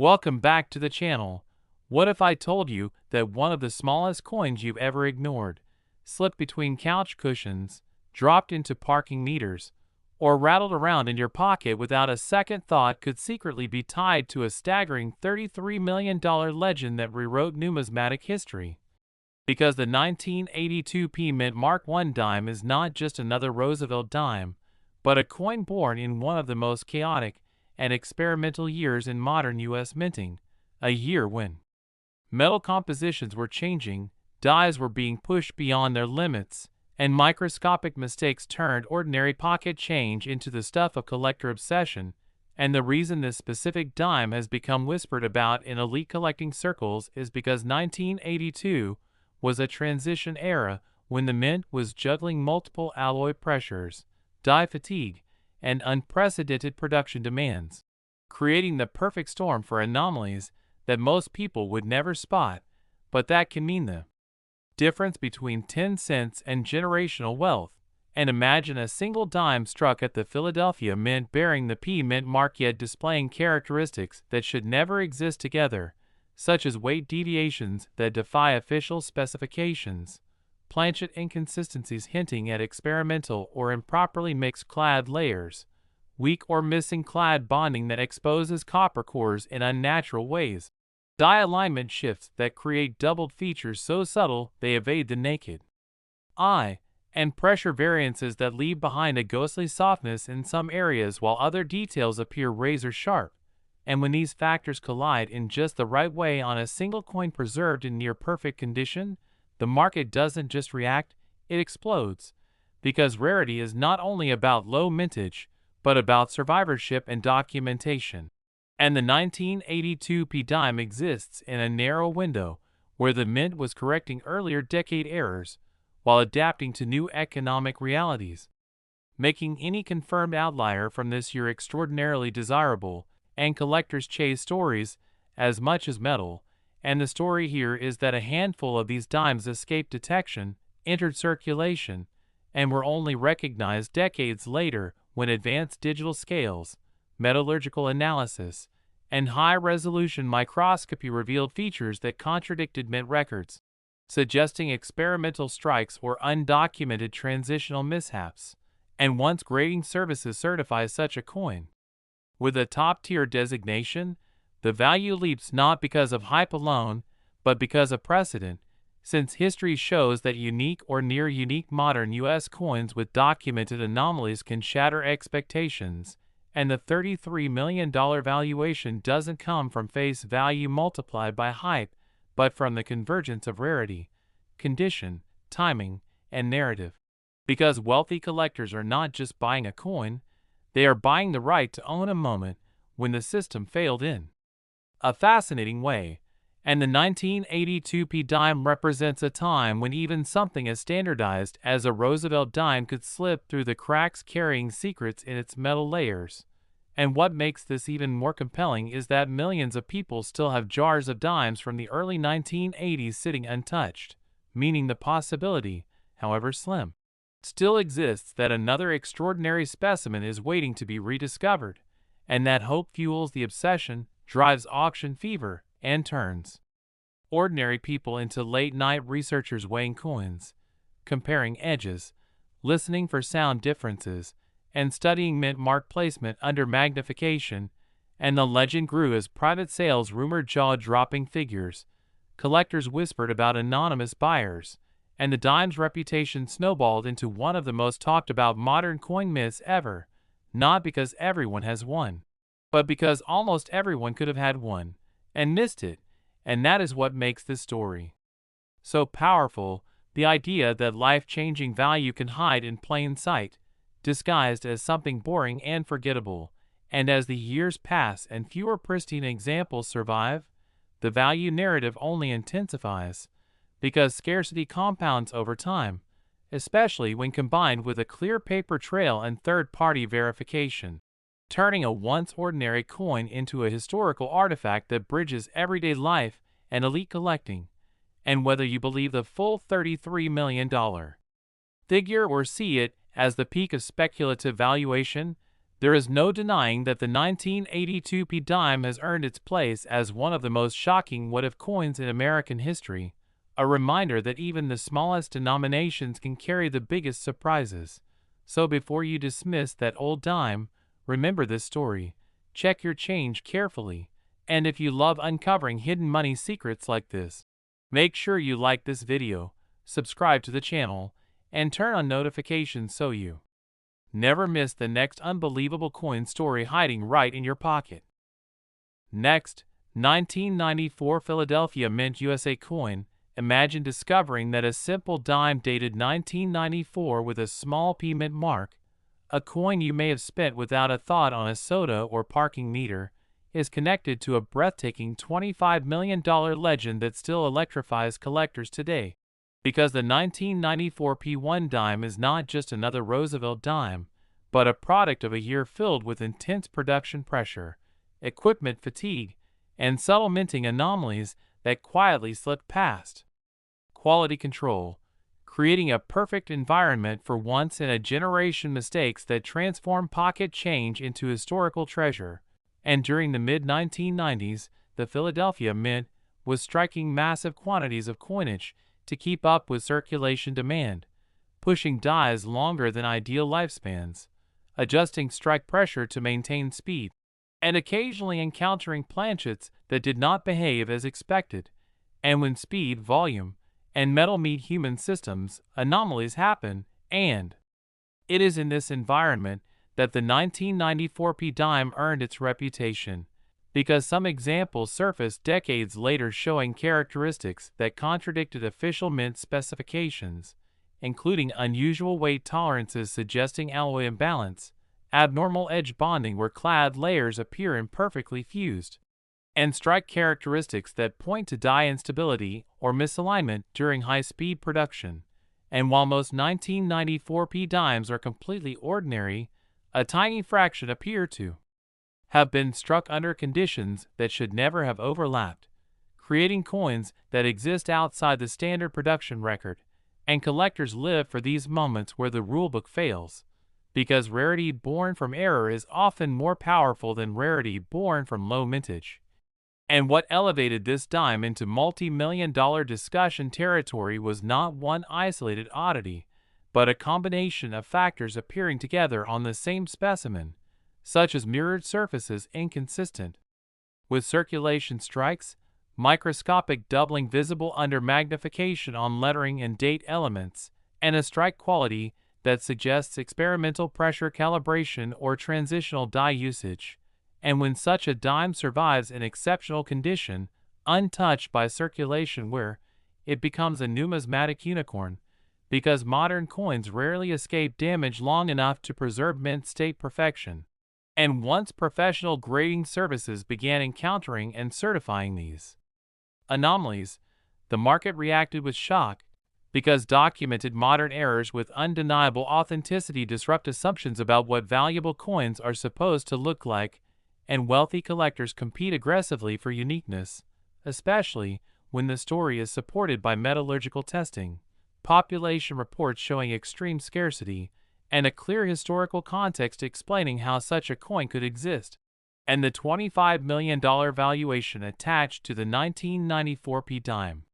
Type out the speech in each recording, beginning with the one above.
Welcome back to the channel. What if I told you that one of the smallest coins you've ever ignored slipped between couch cushions, dropped into parking meters, or rattled around in your pocket without a second thought could secretly be tied to a staggering $33 million legend that rewrote numismatic history? Because the 1982 P Mint Mark I dime is not just another Roosevelt dime, but a coin born in one of the most chaotic and experimental years in modern U.S. minting, a year when metal compositions were changing, dies were being pushed beyond their limits, and microscopic mistakes turned ordinary pocket change into the stuff of collector obsession. And the reason this specific dime has become whispered about in elite collecting circles is because 1982 was a transition era when the mint was juggling multiple alloy pressures, die fatigue, and unprecedented production demands, creating the perfect storm for anomalies that most people would never spot, but that can mean the difference between 10 cents and generational wealth. And imagine a single dime struck at the Philadelphia Mint bearing the P Mint mark yet displaying characteristics that should never exist together, such as weight deviations that defy official specifications, planchet inconsistencies hinting at experimental or improperly mixed clad layers, weak or missing clad bonding that exposes copper cores in unnatural ways, die alignment shifts that create doubled features so subtle they evade the naked eye, and pressure variances that leave behind a ghostly softness in some areas while other details appear razor sharp. And when these factors collide in just the right way on a single coin preserved in near-perfect condition, the market doesn't just react, it explodes. Because rarity is not only about low mintage, but about survivorship and documentation. And the 1982 P dime exists in a narrow window where the mint was correcting earlier decade errors while adapting to new economic realities, making any confirmed outlier from this year extraordinarily desirable. And collectors chase stories as much as metal, and the story here is that a handful of these dimes escaped detection, entered circulation, and were only recognized decades later when advanced digital scales, metallurgical analysis, and high-resolution microscopy revealed features that contradicted mint records, suggesting experimental strikes or undocumented transitional mishaps. And once grading services certify such a coin with a top-tier designation, the value leaps not because of hype alone, but because of precedent, since history shows that unique or near-unique modern U.S. coins with documented anomalies can shatter expectations, and the $33 million valuation doesn't come from face value multiplied by hype, but from the convergence of rarity, condition, timing, and narrative. Because wealthy collectors are not just buying a coin, they are buying the right to own a moment when the system failed in a fascinating way. And the 1982 P dime represents a time when even something as standardized as a Roosevelt dime could slip through the cracks carrying secrets in its metal layers. And what makes this even more compelling is that millions of people still have jars of dimes from the early 1980s sitting untouched, meaning the possibility, however slim, still exists that another extraordinary specimen is waiting to be rediscovered, and that hope fuels the obsession, drives auction fever, and turns ordinary people into late-night researchers weighing coins, comparing edges, listening for sound differences, and studying mint mark placement under magnification. And the legend grew as private sales rumored jaw-dropping figures, collectors whispered about anonymous buyers, and the dime's reputation snowballed into one of the most talked about modern coin myths ever, not because everyone has one, but because almost everyone could have had one, and missed it. And that is what makes this story so powerful, the idea that life-changing value can hide in plain sight, disguised as something boring and forgettable. And as the years pass and fewer pristine examples survive, the value narrative only intensifies, because scarcity compounds over time, especially when combined with a clear paper trail and third-party verification, turning a once ordinary coin into a historical artifact that bridges everyday life and elite collecting. And whether you believe the full $33 million figure or see it as the peak of speculative valuation, There is no denying that the 1982p dime has earned its place as one of the most shocking what-if coins in American history, a reminder that even the smallest denominations can carry the biggest surprises. So before you dismiss that old dime, remember this story, check your change carefully, and if you love uncovering hidden money secrets like this, make sure you like this video, subscribe to the channel, and turn on notifications so you never miss the next unbelievable coin story hiding right in your pocket. Next, 1994 Philadelphia Mint USA coin. Imagine discovering that a simple dime dated 1994 with a small P mint mark, a coin you may have spent without a thought on a soda or parking meter, is connected to a breathtaking $25 million legend that still electrifies collectors today. Because the 1994 P1 dime is not just another Roosevelt dime, but a product of a year filled with intense production pressure, equipment fatigue, and subtle minting anomalies that quietly slipped past quality control, creating a perfect environment for once-in-a-generation mistakes that transform pocket change into historical treasure. And during the mid-1990s, the Philadelphia Mint was striking massive quantities of coinage to keep up with circulation demand, pushing dies longer than ideal lifespans, adjusting strike pressure to maintain speed, and occasionally encountering planchets that did not behave as expected. And when speed, volume, and metal meet human systems, anomalies happen, and it is in this environment that the 1994 P dime earned its reputation, because some examples surfaced decades later showing characteristics that contradicted official mint specifications, including unusual weight tolerances suggesting alloy imbalance, abnormal edge bonding where clad layers appear imperfectly fused, and strike characteristics that point to die instability or misalignment during high-speed production. And while most 1994 P dimes are completely ordinary, a tiny fraction appear to have been struck under conditions that should never have overlapped, creating coins that exist outside the standard production record, and collectors live for these moments where the rulebook fails, because rarity born from error is often more powerful than rarity born from low mintage. And what elevated this dime into multi-million-dollar discussion territory was not one isolated oddity, but a combination of factors appearing together on the same specimen, such as mirrored surfaces inconsistent with circulation strikes, microscopic doubling visible under magnification on lettering and date elements, and a strike quality that suggests experimental pressure calibration or transitional die usage. And when such a dime survives in exceptional condition, untouched by circulation wear, it becomes a numismatic unicorn, because modern coins rarely escape damage long enough to preserve mint state perfection. And once professional grading services began encountering and certifying these anomalies, the market reacted with shock, because documented modern errors with undeniable authenticity disrupt assumptions about what valuable coins are supposed to look like, and wealthy collectors compete aggressively for uniqueness, especially when the story is supported by metallurgical testing, population reports showing extreme scarcity, and a clear historical context explaining how such a coin could exist. And the $25 million valuation attached to the 1994 P dime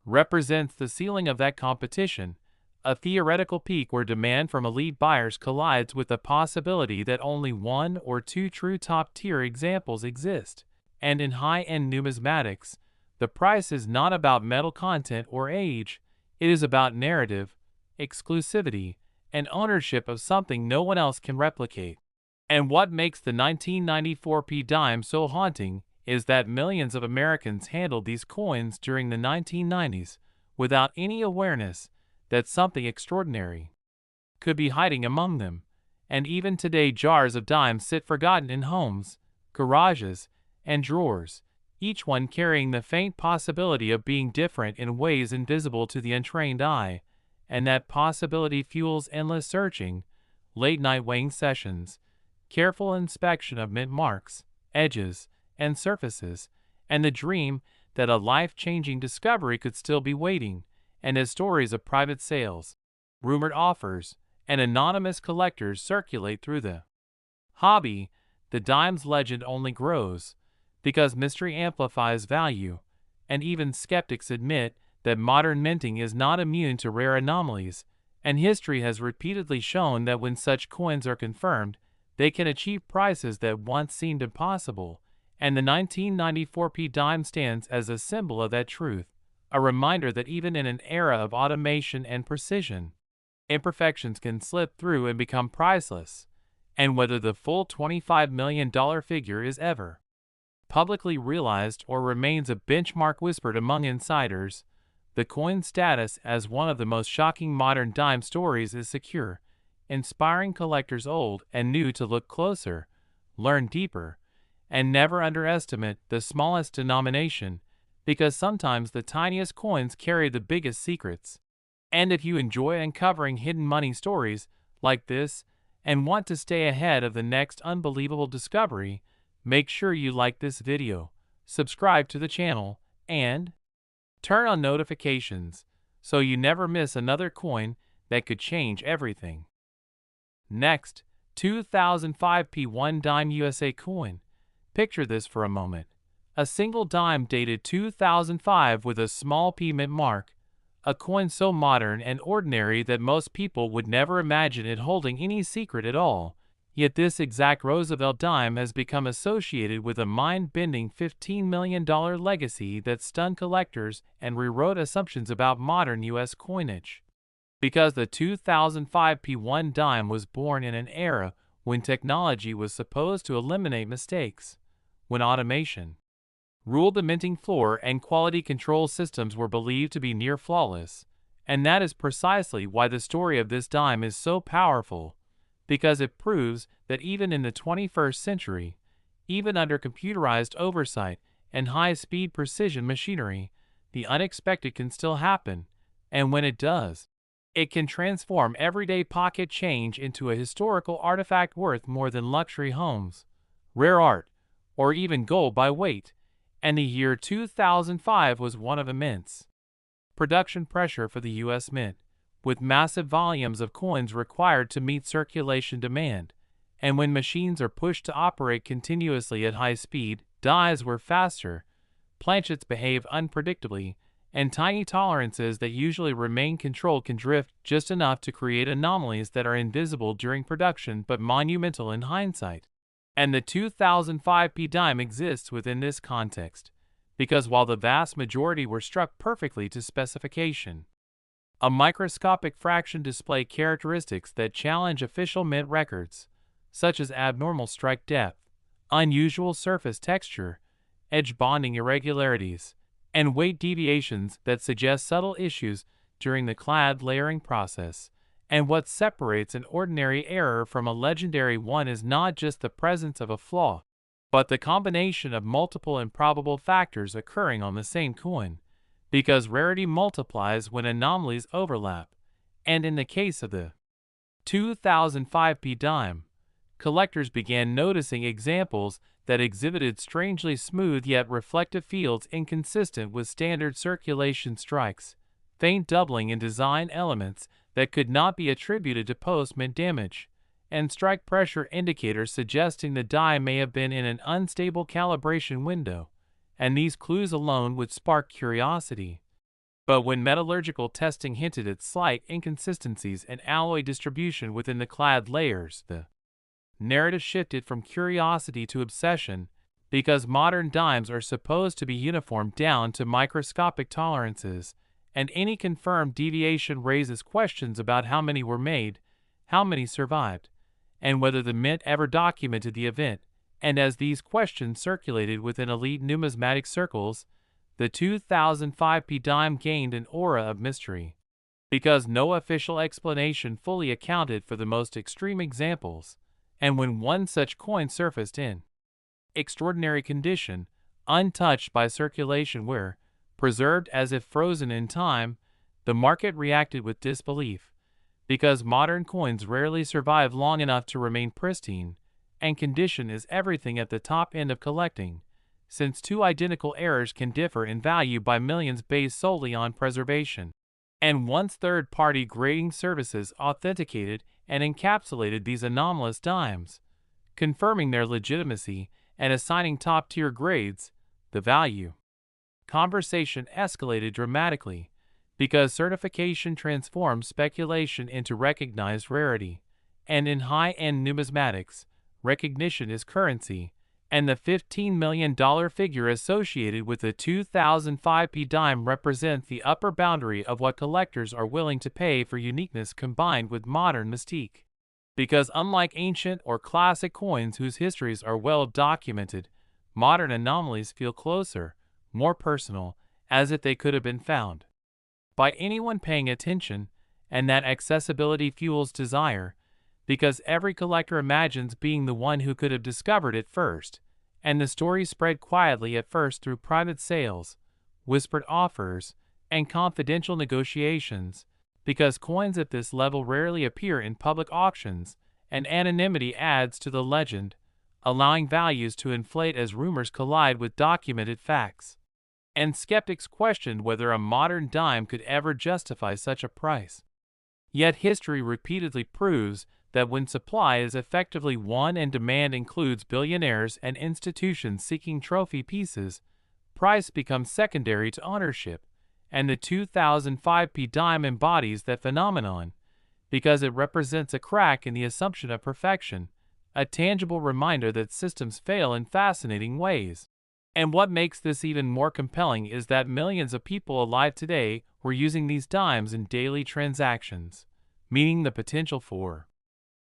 represents the ceiling of that competition, a theoretical peak where demand from elite buyers collides with the possibility that only one or two true top-tier examples exist. And in high-end numismatics, the price is not about metal content or age, it is about narrative, exclusivity, and ownership of something no one else can replicate. And what makes the 1994 P dime so haunting is that millions of Americans handled these coins during the 1990s without any awareness that something extraordinary could be hiding among them. And even today jars of dimes sit forgotten in homes, garages, and drawers, each one carrying the faint possibility of being different in ways invisible to the untrained eye, and that possibility fuels endless searching, late-night weighing sessions, careful inspection of mint marks, edges, and surfaces, and the dream that a life-changing discovery could still be waiting. And as stories of private sales, rumored offers, and anonymous collectors circulate through the hobby, the dime's legend only grows, because mystery amplifies value, and even skeptics admit that modern minting is not immune to rare anomalies, and history has repeatedly shown that when such coins are confirmed, they can achieve prices that once seemed impossible, and the 1994 P dime stands as a symbol of that truth, a reminder that even in an era of automation and precision, imperfections can slip through and become priceless, and whether the full $25 million figure is ever publicly realized or remains a benchmark whispered among insiders, the coin's status as one of the most shocking modern dime stories is secure, inspiring collectors old and new to look closer, learn deeper, and never underestimate the smallest denomination, because sometimes the tiniest coins carry the biggest secrets. And if you enjoy uncovering hidden money stories like this and want to stay ahead of the next unbelievable discovery, make sure you like this video, subscribe to the channel, and turn on notifications so you never miss another coin that could change everything. Next, 2005 P1 dime USA coin. Picture this for a moment. A single dime dated 2005 with a small P mint mark, a coin so modern and ordinary that most people would never imagine it holding any secret at all. Yet this exact Roosevelt dime has become associated with a mind-bending $15 million legacy that stunned collectors and rewrote assumptions about modern U.S. coinage. Because the 2005 P1 dime was born in an era when technology was supposed to eliminate mistakes, when automation ruled the minting floor and quality control systems were believed to be near flawless, and that is precisely why the story of this dime is so powerful, because it proves that even in the 21st century, even under computerized oversight and high-speed precision machinery, the unexpected can still happen, and when it does, it can transform everyday pocket change into a historical artifact worth more than luxury homes, rare art, or even gold by weight. And the year 2005 was one of immense production pressure for the U.S. Mint, with massive volumes of coins required to meet circulation demand. And when machines are pushed to operate continuously at high speed, dies were faster, planchets behave unpredictably, and tiny tolerances that usually remain controlled can drift just enough to create anomalies that are invisible during production but monumental in hindsight. And the 2005 P dime exists within this context, because while the vast majority were struck perfectly to specification, a microscopic fraction display characteristics that challenge official mint records, such as abnormal strike depth, unusual surface texture, edge bonding irregularities, and weight deviations that suggest subtle issues during the clad layering process. And what separates an ordinary error from a legendary one is not just the presence of a flaw, but the combination of multiple improbable factors occurring on the same coin, because rarity multiplies when anomalies overlap. And in the case of the 2005 P dime, collectors began noticing examples that exhibited strangely smooth yet reflective fields inconsistent with standard circulation strikes, faint doubling in design elements that could not be attributed to post-mint damage, and strike pressure indicators suggesting the die may have been in an unstable calibration window, and these clues alone would spark curiosity. But when metallurgical testing hinted at slight inconsistencies in alloy distribution within the clad layers, the narrative shifted from curiosity to obsession, because modern dimes are supposed to be uniform down to microscopic tolerances, and any confirmed deviation raises questions about how many were made, how many survived, and whether the mint ever documented the event. And as these questions circulated within elite numismatic circles, the 2005 P dime gained an aura of mystery, because no official explanation fully accounted for the most extreme examples. And when one such coin surfaced in extraordinary condition, untouched by circulation where preserved as if frozen in time, the market reacted with disbelief, because modern coins rarely survive long enough to remain pristine, and condition is everything at the top end of collecting, since two identical errors can differ in value by millions based solely on preservation. And once third-party grading services authenticated and encapsulated these anomalous dimes, confirming their legitimacy and assigning top-tier grades. The value conversation escalated dramatically because certification transformed speculation into recognized rarity, and in high-end numismatics, recognition is currency, and the $15 million figure associated with the 2005 dime represents the upper boundary of what collectors are willing to pay for uniqueness combined with modern mystique. Because unlike ancient or classic coins whose histories are well documented, modern anomalies feel closer, more personal, as if they could have been found by anyone paying attention, and that accessibility fuels desire, because every collector imagines being the one who could have discovered it first, and the story spread quietly at first through private sales, whispered offers, and confidential negotiations, because coins at this level rarely appear in public auctions, and anonymity adds to the legend, allowing values to inflate as rumors collide with documented facts. And skeptics questioned whether a modern dime could ever justify such a price. Yet history repeatedly proves that when supply is effectively won and demand includes billionaires and institutions seeking trophy pieces, price becomes secondary to ownership, and the 2005 dime embodies that phenomenon, because it represents a crack in the assumption of perfection, a tangible reminder that systems fail in fascinating ways. And what makes this even more compelling is that millions of people alive today were using these dimes in daily transactions, meaning the potential for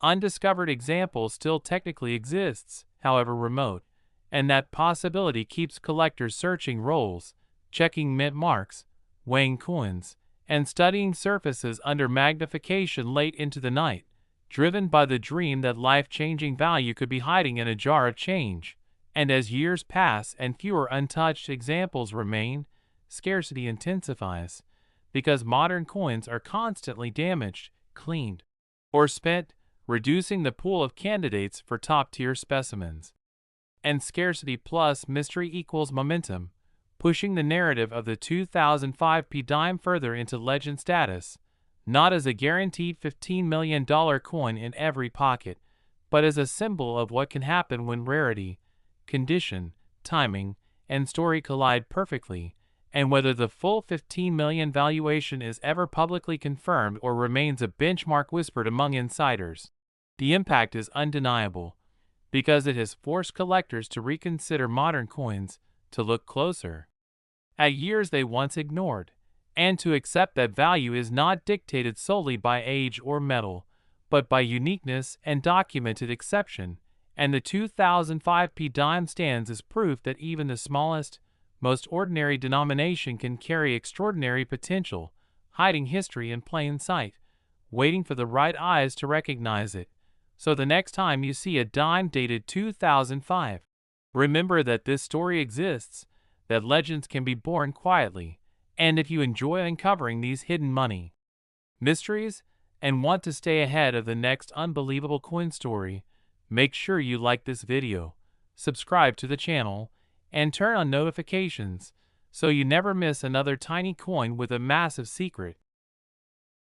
undiscovered examples still technically exists, however remote, and that possibility keeps collectors searching rolls, checking mint marks, weighing coins, and studying surfaces under magnification late into the night, driven by the dream that life-changing value could be hiding in a jar of change. And as years pass and fewer untouched examples remain, scarcity intensifies, because modern coins are constantly damaged, cleaned, or spent, reducing the pool of candidates for top-tier specimens. And scarcity plus mystery equals momentum, pushing the narrative of the 2005 dime further into legend status, not as a guaranteed $15 million coin in every pocket, but as a symbol of what can happen when rarity, condition, timing, and story collide perfectly, and whether the full $15 million valuation is ever publicly confirmed or remains a benchmark whispered among insiders. The impact is undeniable, because it has forced collectors to reconsider modern coins, to look closer at years they once ignored, and to accept that value is not dictated solely by age or metal, but by uniqueness and documented exception. And the 2005 dime stands as proof that even the smallest, most ordinary denomination can carry extraordinary potential, hiding history in plain sight, waiting for the right eyes to recognize it. So the next time you see a dime dated 2005, remember that this story exists, that legends can be born quietly, and if you enjoy uncovering these hidden money mysteries and want to stay ahead of the next unbelievable coin story, make sure you like this video, subscribe to the channel, and turn on notifications so you never miss another tiny coin with a massive secret.